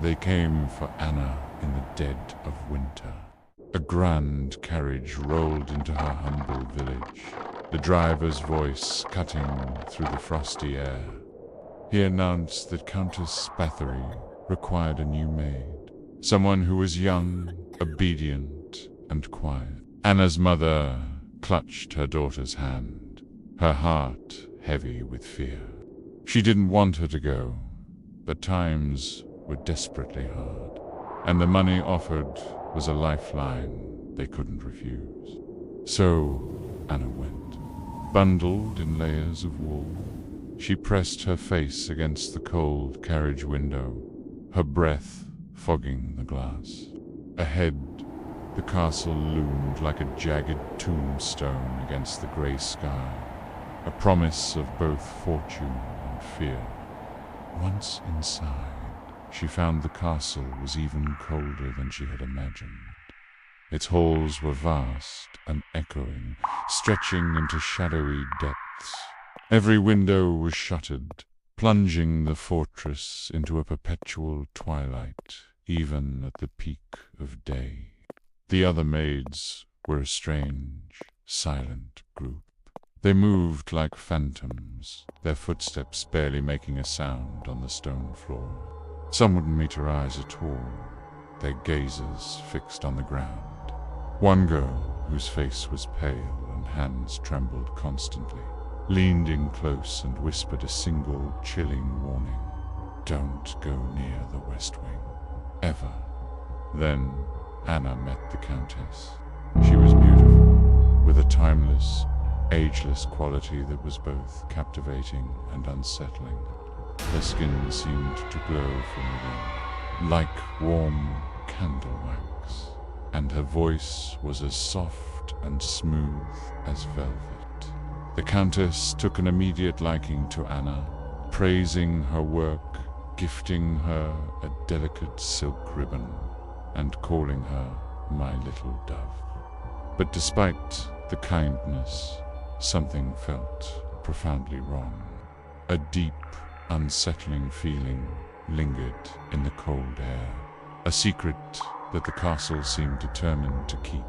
They came for Anna in the dead of winter. A grand carriage rolled into her humble village, the driver's voice cutting through the frosty air. He announced that Countess Bathory required a new maid, someone who was young, obedient, and quiet. Anna's mother clutched her daughter's hand, her heart heavy with fear. She didn't want her to go, but times were desperately hard, and the money offered was a lifeline they couldn't refuse. So Anna went, bundled in layers of wool. She pressed her face against the cold carriage window, her breath fogging the glass. Ahead, the castle loomed like a jagged tombstone against the grey sky, a promise of both fortune and fear. Once inside, she found the castle was even colder than she had imagined. Its halls were vast and echoing, stretching into shadowy depths. Every window was shuttered, plunging the fortress into a perpetual twilight, even at the peak of day. The other maids were a strange, silent group. They moved like phantoms, their footsteps barely making a sound on the stone floor. Some wouldn't meet her eyes at all, their gazes fixed on the ground. One girl, whose face was pale and hands trembled constantly, leaned in close and whispered a single chilling warning. Don't go near the West Wing. Ever. Then Anna met the Countess. She was beautiful, with a timeless, ageless quality that was both captivating and unsettling. Her skin seemed to glow from within, like warm candle wax, and her voice was as soft and smooth as velvet. The Countess took an immediate liking to Anna, praising her work, gifting her a delicate silk ribbon, and calling her my little dove. But despite the kindness, something felt profoundly wrong. A deep, unsettling feeling lingered in the cold air, a secret that the castle seemed determined to keep.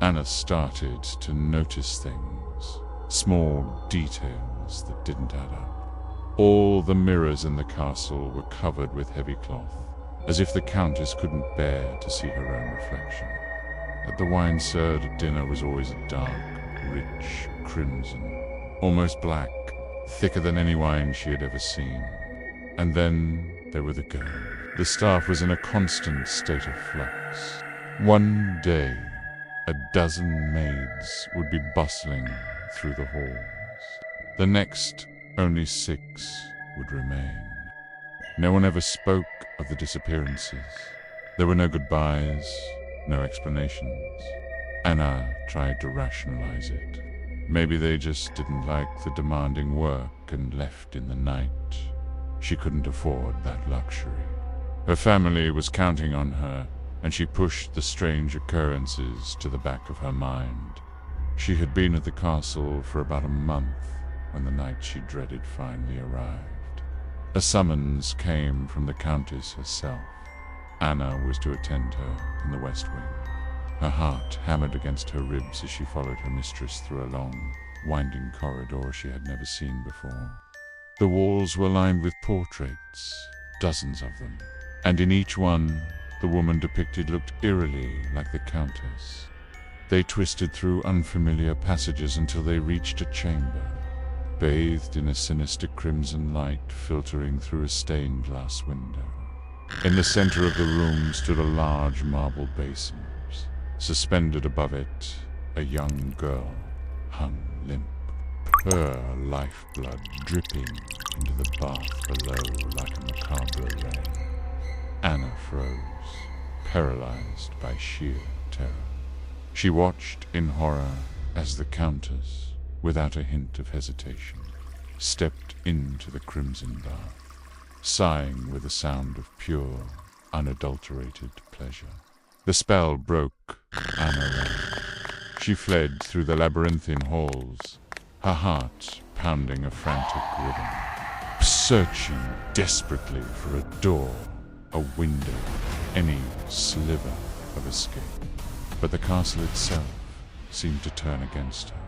Anna started to notice things, small details that didn't add up. All the mirrors in the castle were covered with heavy cloth, as if the Countess couldn't bear to see her own reflection. At the wine served at dinner was always a dark, rich crimson, almost black, thicker than any wine she had ever seen. And then there were the girls. The staff was in a constant state of flux. One day, a dozen maids would be bustling through the halls. The next, only 6 would remain. No one ever spoke of the disappearances. There were no goodbyes, no explanations. Anna tried to rationalize it. Maybe they just didn't like the demanding work and left in the night. She couldn't afford that luxury. Her family was counting on her, and she pushed the strange occurrences to the back of her mind. She had been at the castle for about a month when the night she dreaded finally arrived. A summons came from the Countess herself. Anna was to attend her in the West Wing. Her heart hammered against her ribs as she followed her mistress through a long, winding corridor she had never seen before. The walls were lined with portraits, dozens of them, and in each one, the woman depicted looked eerily like the Countess. They twisted through unfamiliar passages until they reached a chamber, bathed in a sinister crimson light filtering through a stained glass window. In the center of the room stood a large marble basin. Suspended above it, a young girl hung limp, her lifeblood dripping into the bath below like a macabre rain. Anna froze, paralyzed by sheer terror. She watched in horror as the Countess, without a hint of hesitation, stepped into the crimson bath, sighing with a sound of pure, unadulterated pleasure. The spell broke. Anna ran. She fled through the labyrinthine halls, her heart pounding a frantic rhythm, searching desperately for a door, a window, any sliver of escape. But the castle itself seemed to turn against her.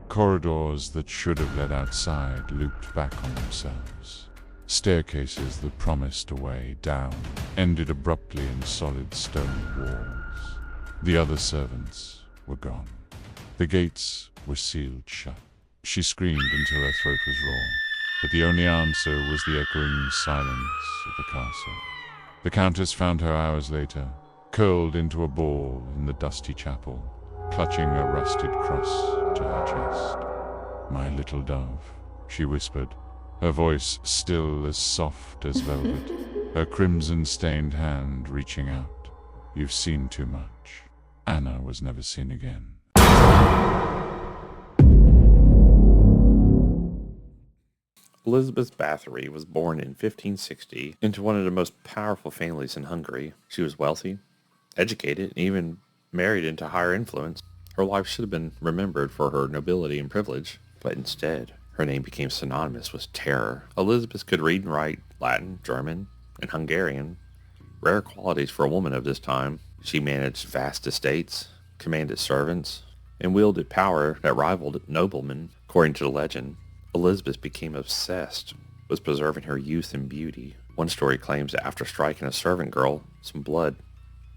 Corridors that should have led outside looped back on themselves. Staircases that promised a way down ended abruptly in solid stone walls. The other servants were gone. The gates were sealed shut. She screamed until her throat was raw, but the only answer was the echoing silence of the castle. The Countess found her hours later, curled into a ball in the dusty chapel, clutching a rusted cross to her chest. "My little dove," she whispered, her voice still as soft as velvet, her crimson-stained hand reaching out. "You've seen too much." Anna was never seen again. Elizabeth Báthory was born in 1560 into one of the most powerful families in Hungary. She was wealthy, educated, and even married into higher influence. Her life should have been remembered for her nobility and privilege, but instead, her name became synonymous with terror. Elizabeth could read and write Latin, German, and Hungarian, rare qualities for a woman of this time. She managed vast estates, commanded servants, and wielded power that rivaled noblemen. According to the legend, Elizabeth became obsessed with preserving her youth and beauty. One story claims that after striking a servant girl, some blood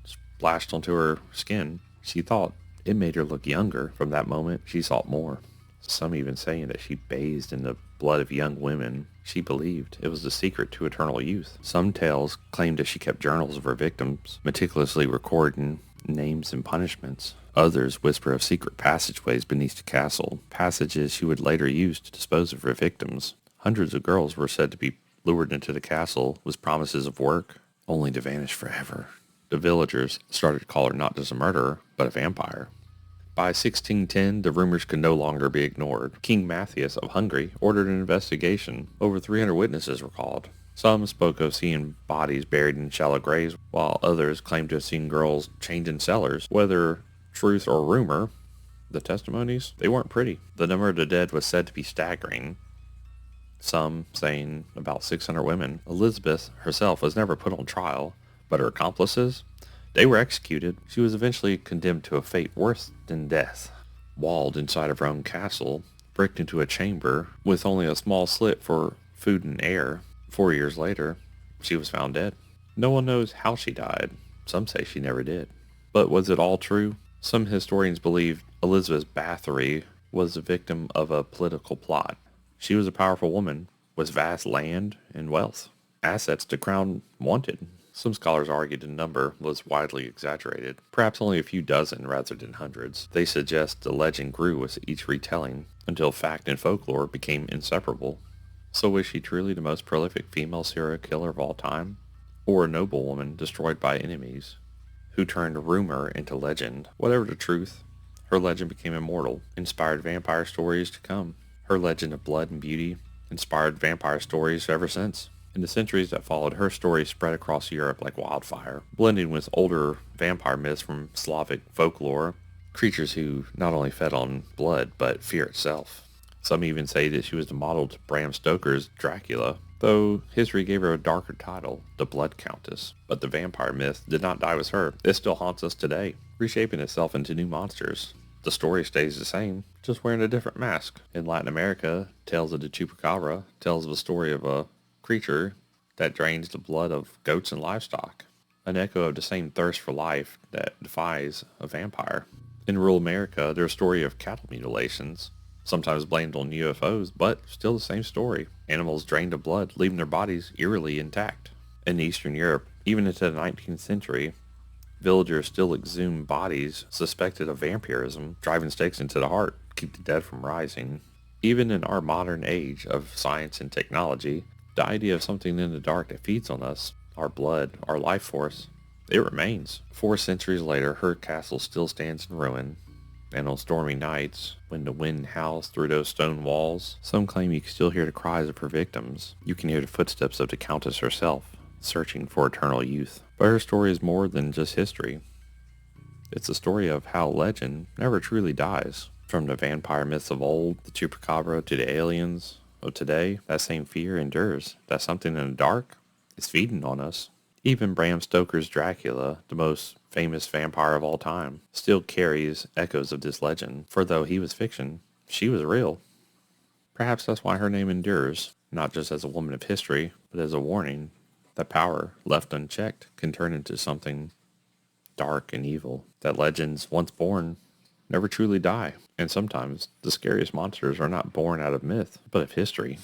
splashed onto her skin. She thought it made her look younger. From that moment, she sought more. Some even saying that she bathed in the blood of young women. She believed it was the secret to eternal youth. Some tales claimed that she kept journals of her victims, meticulously recording names and punishments. Others whisper of secret passageways beneath the castle, passages she would later use to dispose of her victims. Hundreds of girls were said to be lured into the castle with promises of work, only to vanish forever. The villagers started to call her not just a murderer, but a vampire. By 1610, the rumors could no longer be ignored. King Matthias of Hungary ordered an investigation. Over 300 witnesses were called. Some spoke of seeing bodies buried in shallow graves, while others claimed to have seen girls chained in cellars. Whether truth or rumor, the testimonies, they weren't pretty. The number of the dead was said to be staggering, some saying about 600 women. Elizabeth herself was never put on trial, but her accomplices, they were executed. She was eventually condemned to a fate worse than death. Walled inside of her own castle, bricked into a chamber with only a small slit for food and air. 4 years later, she was found dead. No one knows how she died. Some say she never did. But was it all true? Some historians believe Elizabeth Báthory was the victim of a political plot. She was a powerful woman with vast land and wealth, assets the crown wanted. Some scholars argued the number was widely exaggerated, perhaps only a few dozen rather than hundreds. They suggest the legend grew with each retelling until fact and folklore became inseparable. So was she truly the most prolific female serial killer of all time? Or a noblewoman destroyed by enemies who turned rumor into legend? Whatever the truth, her legend became immortal, inspired vampire stories to come. Her legend of blood and beauty inspired vampire stories ever since. In the centuries that followed, her story spread across Europe like wildfire, blending with older vampire myths from Slavic folklore, creatures who not only fed on blood, but fear itself. Some even say that she was the model to Bram Stoker's Dracula, though history gave her a darker title, the Blood Countess. But the vampire myth did not die with her. It still haunts us today, reshaping itself into new monsters. The story stays the same, just wearing a different mask. In Latin America, Tales of the Chupacabra tells of a story of a creature that drains the blood of goats and livestock, an echo of the same thirst for life that defies a vampire. In rural America, there's a story of cattle mutilations, sometimes blamed on UFOs, but still the same story. Animals drained of blood, leaving their bodies eerily intact. In Eastern Europe, even into the 19th century, villagers still exhumed bodies suspected of vampirism, driving stakes into the heart to keep the dead from rising. Even in our modern age of science and technology, the idea of something in the dark that feeds on us, our blood, our life force, it remains. 4 centuries later, her castle still stands in ruin. And on stormy nights, when the wind howls through those stone walls, some claim you can still hear the cries of her victims. You can hear the footsteps of the Countess herself, searching for eternal youth. But her story is more than just history. It's a story of how legend never truly dies. From the vampire myths of old, the chupacabra, to the aliens of today, that same fear endures. That something in the dark is feeding on us, Even Bram Stoker's Dracula, the most famous vampire of all time, still carries echoes of this legend, for though he was fiction, she was real. Perhaps that's why her name endures, not just as a woman of history, but as a warning that power, left unchecked, can turn into something dark and evil, that legends, once born, never truly die. And sometimes the scariest monsters are not born out of myth, but of history.